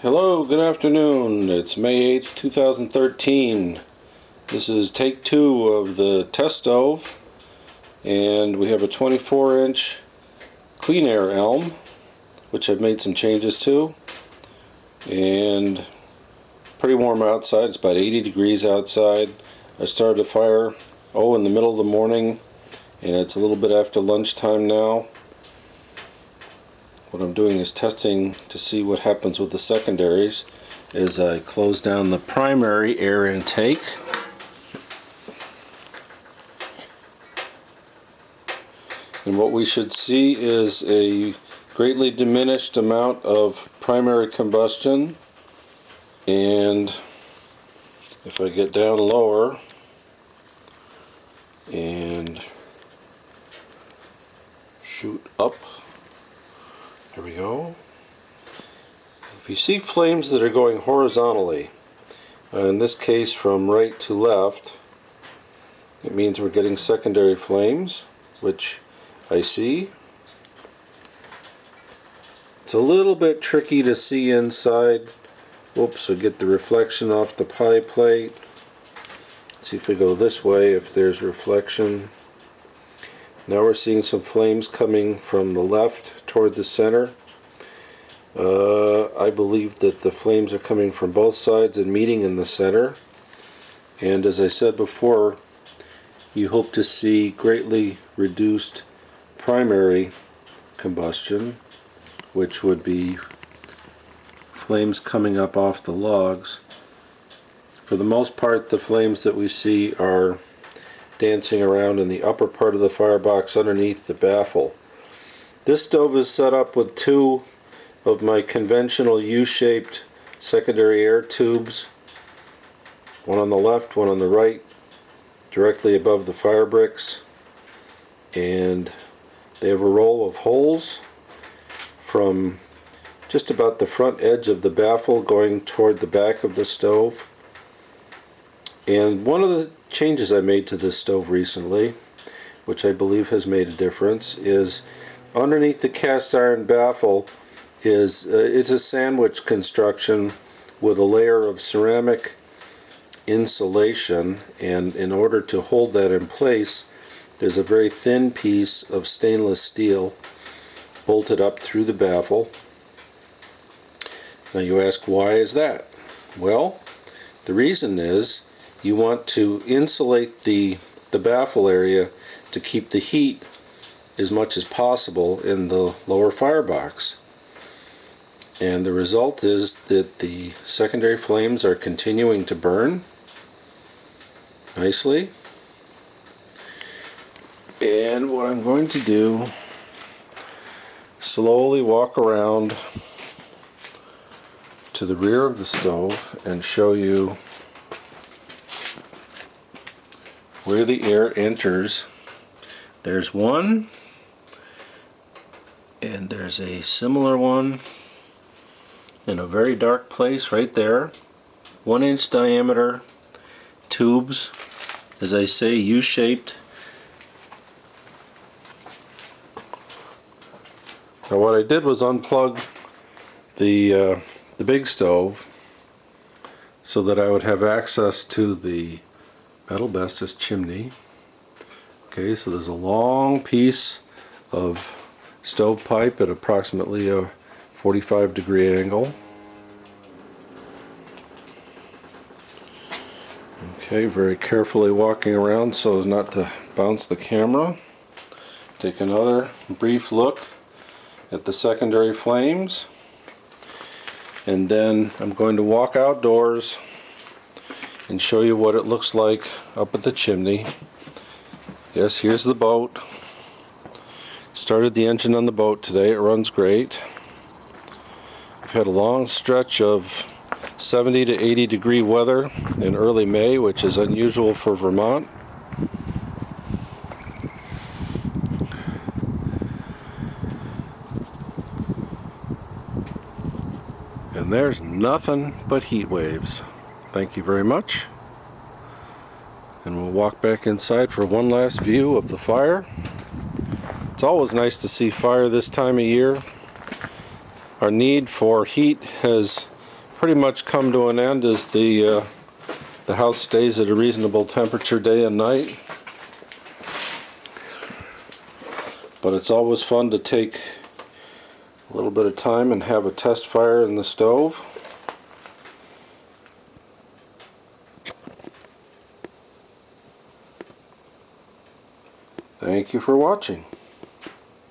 Hello, good afternoon. It's May 8th, 2013. This is take 2 of the test stove, and we have a 24-inch clean Air Elm, which I've made some changes to, and pretty warm outside. It's about 80 degrees outside. I started a fire in the middle of the morning, and it's a little bit after lunchtime now. What I'm doing is testing to see what happens with the secondaries as I close down the primary air intake. And what we should see is a greatly diminished amount of primary combustion, and if I get down lower and shoot up, there we go. If you see flames that are going horizontally, in this case from right to left, it means we're getting secondary flames, which I see. It's a little bit tricky to see inside. Whoops, we get the reflection off the pie plate. Let's see if we go this way, if there's reflection. Now we're seeing some flames coming from the left toward the center. I believe that the flames are coming from both sides and meeting in the center. And as I said before, you hope to see greatly reduced primary combustion, which would be flames coming up off the logs. For the most part, the flames that we see are dancing around in the upper part of the firebox underneath the baffle. This stove is set up with 2 of my conventional U-shaped secondary air tubes, one on the left, one on the right, directly above the fire bricks, and they have a row of holes from just about the front edge of the baffle going toward the back of the stove. And one of the changes I made to this stove recently, which I believe has made a difference, is underneath the cast iron baffle is it's a sandwich construction with a layer of ceramic insulation, and in order to hold that in place, there's a very thin piece of stainless steel bolted up through the baffle. Now you ask, why is that? Well, the reason is you want to insulate the baffle area to keep the heat as much as possible in the lower firebox. And the result is that the secondary flames are continuing to burn nicely. And what I'm going to do, slowly walk around to the rear of the stove and show you where the air enters. There's one, and there's a similar one in a very dark place right there. 1-inch diameter tubes, as I say, U-shaped. Now what I did was unplug the big stove so that I would have access to the metal asbestos chimney. Okay, so there's a long piece of stovepipe at approximately a 45-degree angle. Okay, very carefully walking around so as not to bounce the camera. Take another brief look at the secondary flames, and then I'm going to walk outdoors and show you what it looks like up at the chimney. Yes, here's the boat. Started the engine on the boat today. It runs great. We've had a long stretch of 70 to 80 degree weather in early May, which is unusual for Vermont. And there's nothing but heat waves. Thank you very much. And we'll walk back inside for one last view of the fire. It's always nice to see fire this time of year. Our need for heat has pretty much come to an end as the house stays at a reasonable temperature day and night. But it's always fun to take a little bit of time and have a test fire in the stove. Thank you for watching.